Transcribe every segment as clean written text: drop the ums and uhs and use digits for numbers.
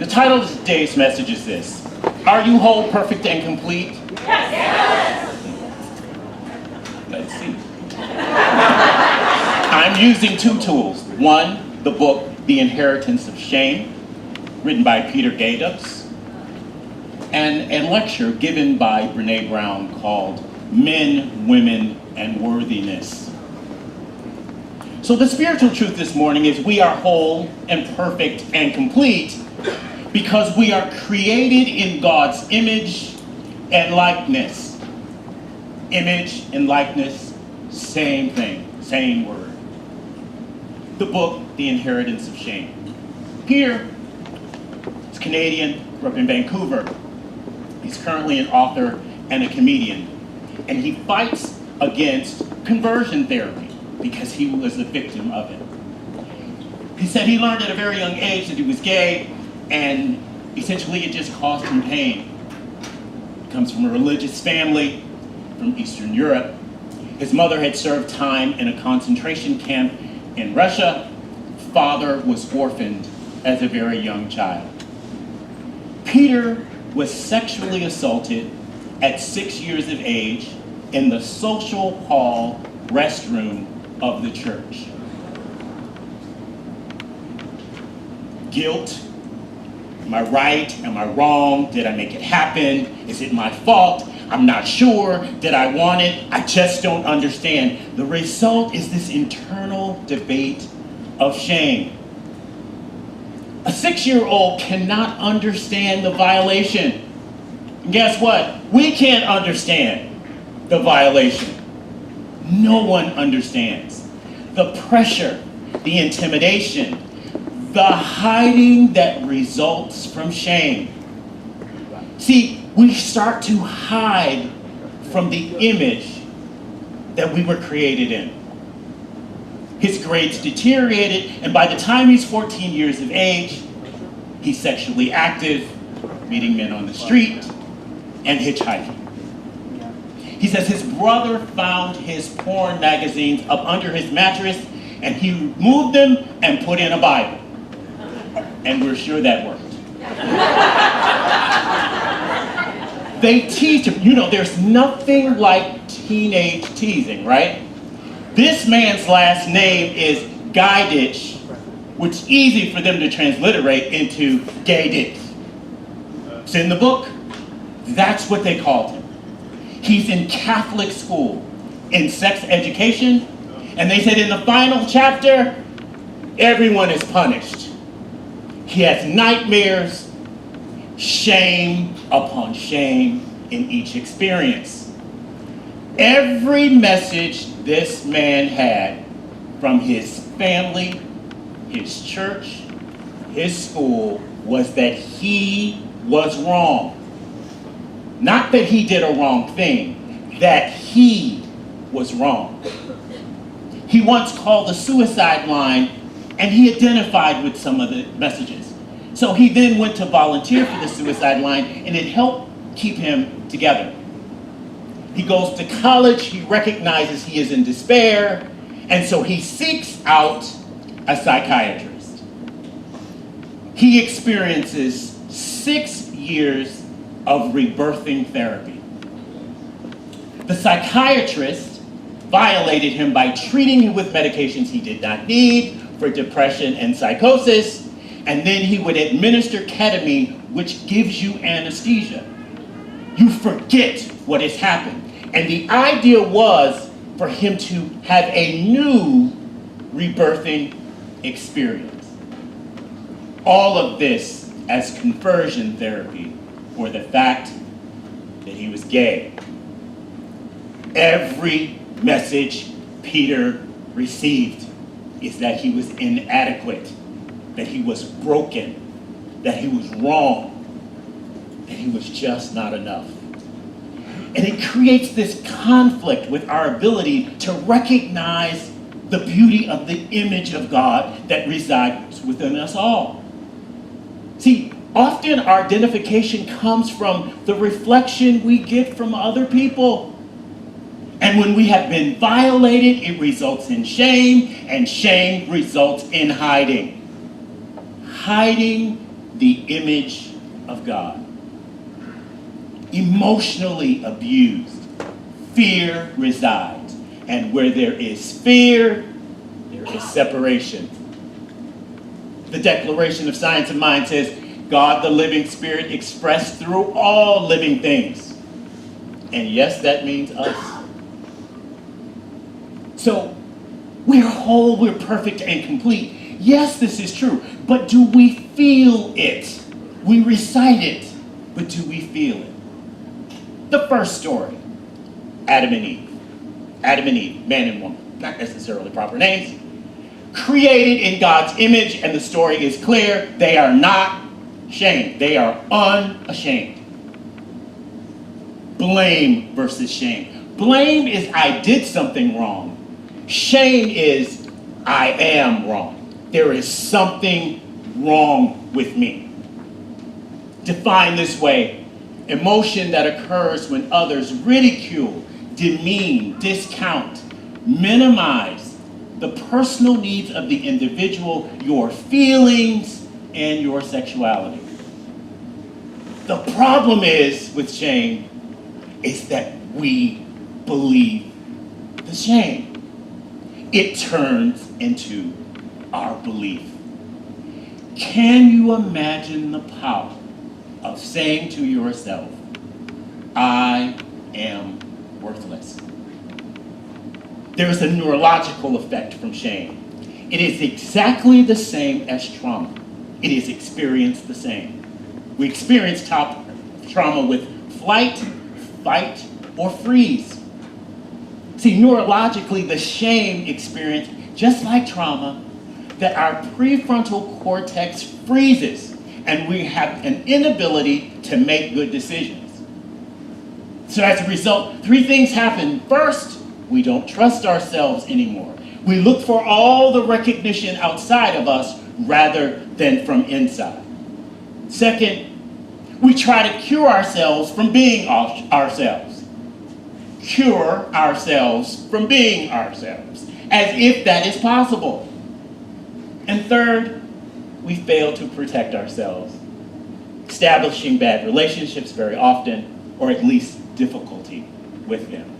title of today's message is this: Are you whole, perfect, and complete? Yes. Let's see. I'm using two tools. One, the book, The Inheritance of Shame, written by Peter Gaydus, and a lecture given by Brene Brown called Men, Women, and Worthiness. So the spiritual truth this morning is we are whole and perfect and complete because we are created in God's image and likeness. Image and likeness, same thing, same word. The book, The Inheritance of Shame. Peter is Canadian, grew up in Vancouver. He's currently an author and a comedian. And he fights against conversion therapy because he was a victim of it. He said he learned at a very young age that he was gay, and essentially it just caused him pain. He comes from a religious family from Eastern Europe. His mother had served time in a concentration camp in Russia. Father was orphaned as a very young child. Peter was sexually assaulted at 6 years of age in the social hall restroom of the church. Guilt. Am I right? Am I wrong? Did I make it happen? Is it my fault? I'm not sure. Did I want it? I just don't understand. The result is this internal debate of shame. A 6-year-old cannot understand the violation. And guess what? We can't understand the violation. No one understands. The pressure, the intimidation, the hiding that results from shame. See, we start to hide from the image that we were created in. His grades deteriorated, and by the time he's 14 years of age, he's sexually active, meeting men on the street, and hitchhiking. He says his brother found his porn magazines up under his mattress, and he removed them and put in a Bible. And we're sure that worked. They teach him, there's nothing like teenage teasing, right? This man's last name is Gaydus, which is easy for them to transliterate into gay dick. It's in the book. That's what they called him. He's in Catholic school, in sex education, and they said in the final chapter, everyone is punished. He has nightmares, shame upon shame in each experience. Every message this man had from his family, his church, his school, was that he was wrong. Not that he did a wrong thing, that he was wrong. He once called the suicide line, and he identified with some of the messages. So he then went to volunteer for the suicide line, and it helped keep him together. He goes to college, he recognizes he is in despair, and so he seeks out a psychiatrist. He experiences 6 years of rebirthing therapy. The psychiatrist violated him by treating him with medications he did not need for depression and psychosis, and then he would administer ketamine, which gives you anesthesia. You forget what has happened. And the idea was for him to have a new rebirthing experience. All of this as conversion therapy for the fact that he was gay. Every message Peter received is that he was inadequate, that he was broken, that he was wrong, that he was just not enough. And it creates this conflict with our ability to recognize the beauty of the image of God that resides within us all. See, often our identification comes from the reflection we get from other people. And when we have been violated, it results in shame, and shame results in hiding. Hiding the image of God. Emotionally abused, fear resides. And where there is fear, there is separation. The Declaration of Science and Mind says, God, the living spirit, expressed through all living things. And yes, that means us. So, we're whole, we're perfect and complete. Yes, this is true, but do we feel it? We recite it, but do we feel it? The first story, Adam and Eve. Adam and Eve, man and woman, not necessarily proper names. Created in God's image, and the story is clear. They are not shamed. They are unashamed. Blame versus shame. Blame is I did something wrong. Shame is I am wrong. There is something wrong with me. Defined this way, emotion that occurs when others ridicule, demean, discount, minimize the personal needs of the individual, your feelings, and your sexuality. The problem is with shame is that we believe the shame. It turns into our belief. Can you imagine the power of saying to yourself, I am worthless? There is a neurological effect from shame. It is exactly the same as trauma. It is experienced the same. We experience trauma with flight, fight, or freeze. See, neurologically, the shame experience, just like trauma, that our prefrontal cortex freezes and we have an inability to make good decisions. So as a result, three things happen. First, we don't trust ourselves anymore. We look for all the recognition outside of us rather than from inside. Second, we try to cure ourselves from being ourselves. Cure ourselves from being ourselves, as if that is possible. And third, we fail to protect ourselves, establishing bad relationships very often, or at least difficulty with them.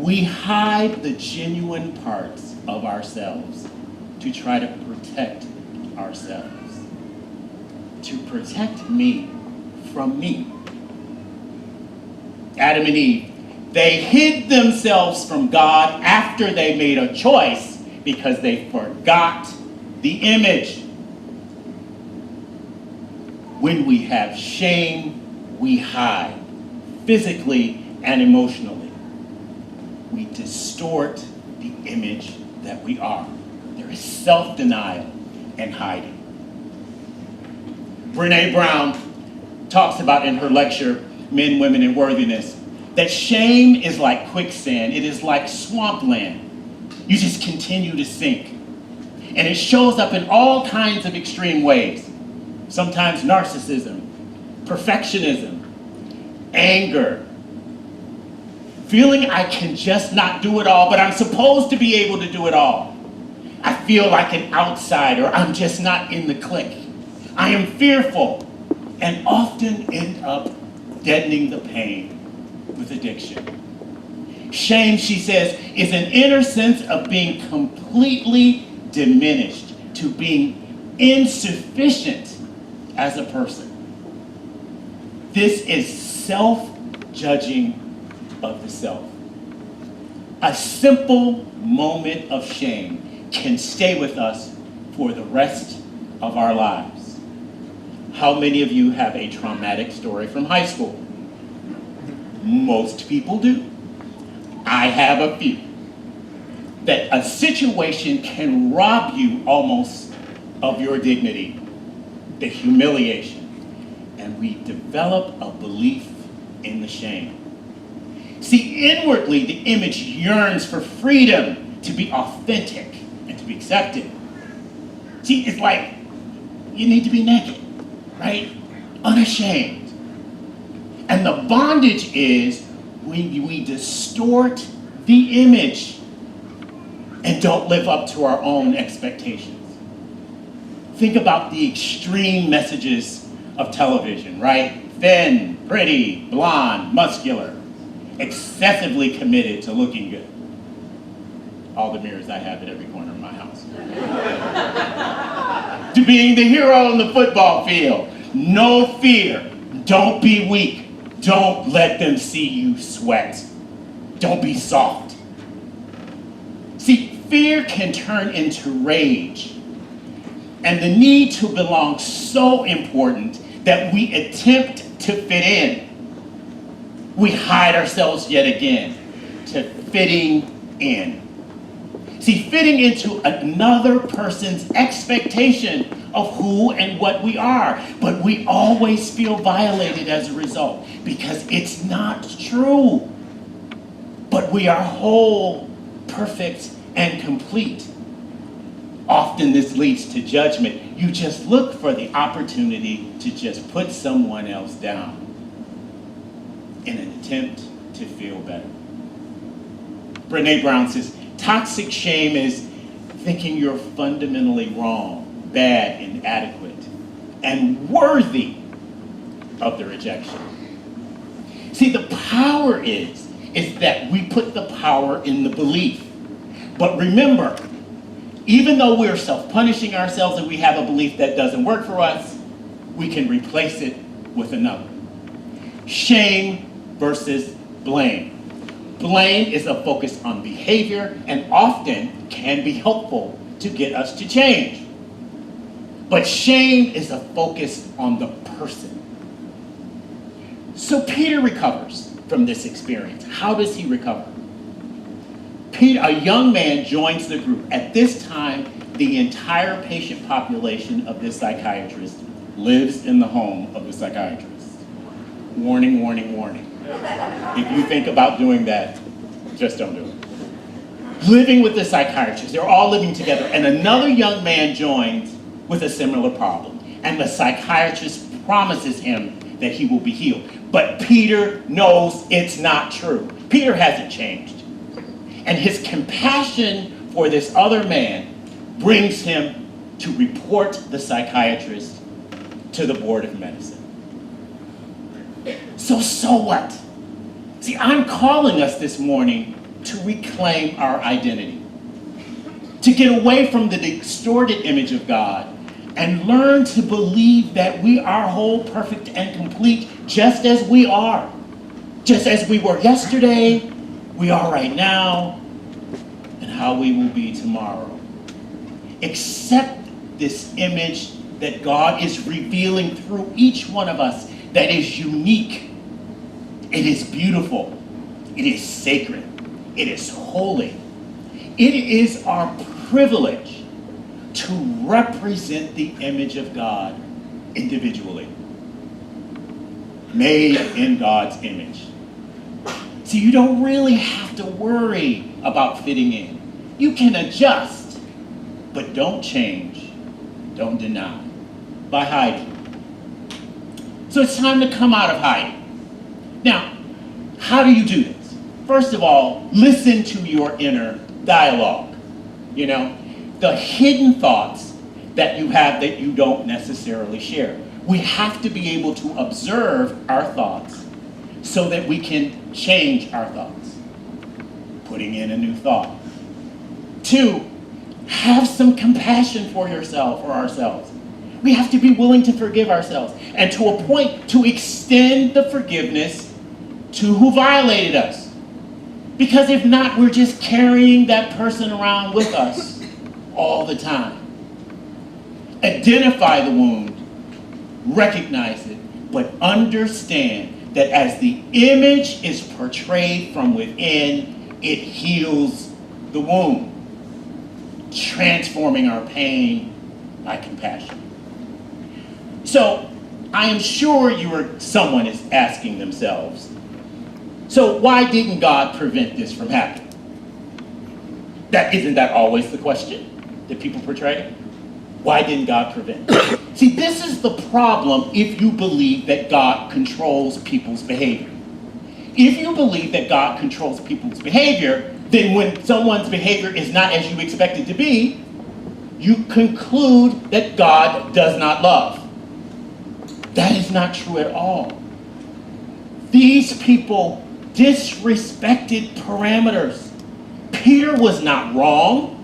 We hide the genuine parts of ourselves to try to protect ourselves, to protect me from me. Adam and Eve, they hid themselves from God after they made a choice because they forgot the image. When we have shame, we hide, physically and emotionally. We distort the image that we are. There is self-denial and hiding. Brené Brown talks about in her lecture, Men, Women, and Worthiness, that shame is like quicksand. It is like swampland. You just continue to sink. And it shows up in all kinds of extreme ways. Sometimes narcissism, perfectionism, anger, feeling I can just not do it all, but I'm supposed to be able to do it all. I feel like an outsider. I'm just not in the clique. I am fearful and often end up deadening the pain with addiction. Shame, she says, is an inner sense of being completely diminished, to being insufficient as a person. This is self-judging of the self. A simple moment of shame can stay with us for the rest of our lives. How many of you have a traumatic story from high school? Most people do. I have a few. That a situation can rob you almost of your dignity, the humiliation, and we develop a belief in the shame. See, inwardly, the image yearns for freedom, to be authentic and to be accepted. See, it's like you need to be naked, right? Unashamed. And the bondage is when we distort the image and don't live up to our own expectations. Think about the extreme messages of television, right? Thin, pretty, blonde, muscular, excessively committed to looking good. All the mirrors I have at every corner of my house. To being the hero on the football field. No fear. Don't be weak. Don't let them see you sweat. Don't be soft. See, fear can turn into rage. And the need to belong so important that we attempt to fit in. We hide ourselves yet again to fitting in. See, fitting into another person's expectation of who and what we are. But we always feel violated as a result because it's not true. But we are whole, perfect, and complete. Often this leads to judgment. You just look for the opportunity to just put someone else down in an attempt to feel better. Brené Brown says, toxic shame is thinking you're fundamentally wrong, bad, inadequate, and worthy of the rejection. See, the power is that we put the power in the belief. But remember, even though we're self-punishing ourselves and we have a belief that doesn't work for us, we can replace it with another. Shame versus blame. Blame is a focus on behavior and often can be helpful to get us to change. But shame is a focus on the person. So Peter recovers from this experience. How does he recover? Peter, a young man, joins the group. At this time, the entire patient population of this psychiatrist lives in the home of the psychiatrist. Warning, warning, warning. If you think about doing that, just don't do it. Living with the psychiatrist, they're all living together, and another young man joins with a similar problem. And the psychiatrist promises him that he will be healed. But Peter knows it's not true. Peter hasn't changed. And his compassion for this other man brings him to report the psychiatrist to the Board of Medicine. So what? See, I'm calling us this morning to reclaim our identity, to get away from the distorted image of God and learn to believe that we are whole, perfect, and complete just as we are. Just as we were yesterday, we are right now, and how we will be tomorrow. Accept this image that God is revealing through each one of us that is unique. It is beautiful. It is sacred. It is holy. It is our privilege to represent the image of God individually, made in God's image. So you don't really have to worry about fitting in. You can adjust, but don't change, don't deny, by hiding. So it's time to come out of hiding. Now, how do you do this? First of all, listen to your inner dialogue. You know, the hidden thoughts that you have that you don't necessarily share. We have to be able to observe our thoughts so that we can change our thoughts. Putting in a new thought. 2, have some compassion for yourself or ourselves. We have to be willing to forgive ourselves and to a point to extend the forgiveness to who violated us. Because if not, we're just carrying that person around with us all the time. Identify the wound, recognize it, but understand that as the image is portrayed from within, it heals the wound, transforming our pain by compassion. So, I am sure someone is asking themselves, so why didn't God prevent this from happening? Isn't that always the question that people portray? Why didn't God prevent it? See, this is the problem if you believe that God controls people's behavior. If you believe that God controls people's behavior, then when someone's behavior is not as you expect it to be, you conclude that God does not love. That is not true at all. These people disrespected parameters. Peter was not wrong.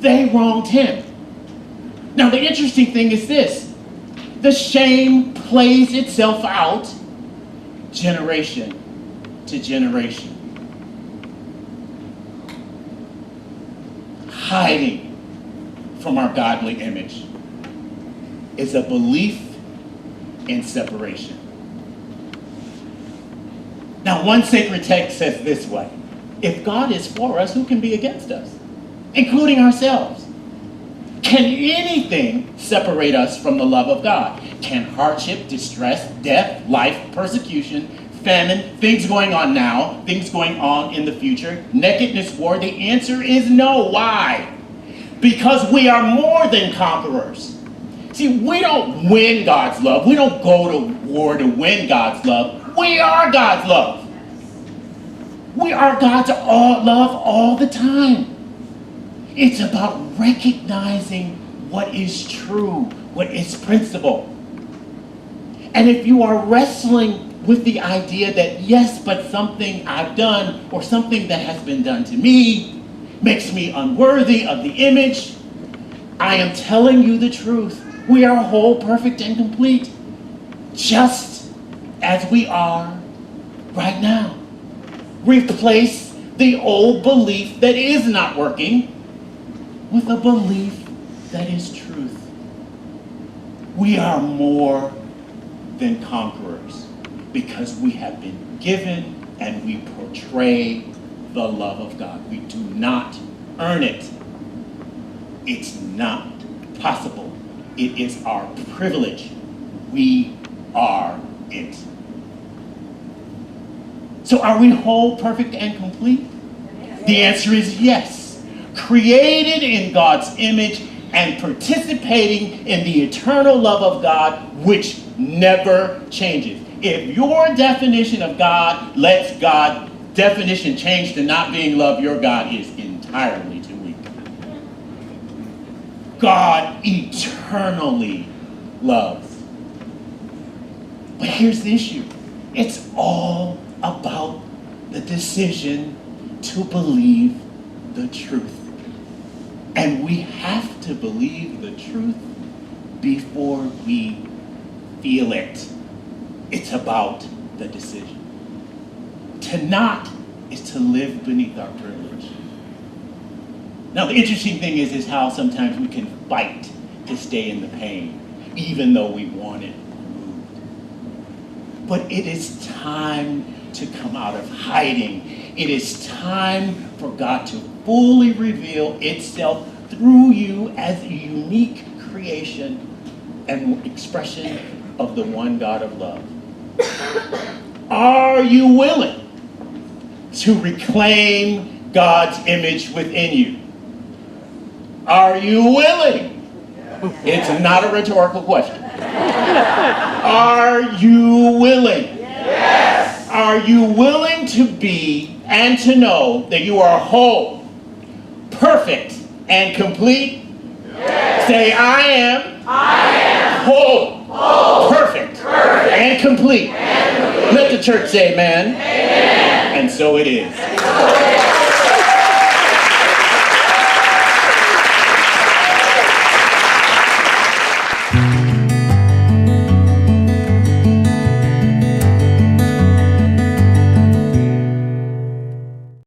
They wronged him. Now, the interesting thing is this. The shame plays itself out generation to generation. Hiding from our godly image is a belief in separation. Now, one sacred text says this way: if God is for us, who can be against us? Including ourselves. Can anything separate us from the love of God? Can hardship, distress, death, life, persecution, famine, things going on now, things going on in the future, nakedness, war? The answer is no. Why? Because we are more than conquerors. See, we don't win God's love. We don't go to war to win God's love. We are God's love. We are God's love all the time. It's about recognizing what is true, what is principle. And if you are wrestling with the idea that yes, but something I've done or something that has been done to me makes me unworthy of the image, I am telling you the truth. We are whole, perfect, and complete, just as we are right now. Replace the old belief that is not working with a belief that is truth. We are more than conquerors because we have been given and we portray the love of God. We do not earn it. It's not possible. It is our privilege. We are it. So are we whole, perfect, and complete? The answer is yes. Created in God's image and participating in the eternal love of God, which never changes. If your definition of God lets God's definition change to not being love, your God is entirely too weak. God eternally loves. But here's the issue. It's all about the decision to believe the truth. And we have to believe the truth before we feel it. It's about the decision. To not is to live beneath our privilege. Now, the interesting thing is how sometimes we can fight to stay in the pain, even though we want it removed. But it is time to come out of hiding. It is time for God to fully reveal itself through you as a unique creation and expression of the one God of love. Are you willing to reclaim God's image within you? Are you willing? It's not a rhetorical question. Are you willing? Yes. Are you willing to be and to know that you are whole, perfect, and complete? Yes. Say, I am whole, perfect, and complete. Let the church say amen. Amen. And so it is.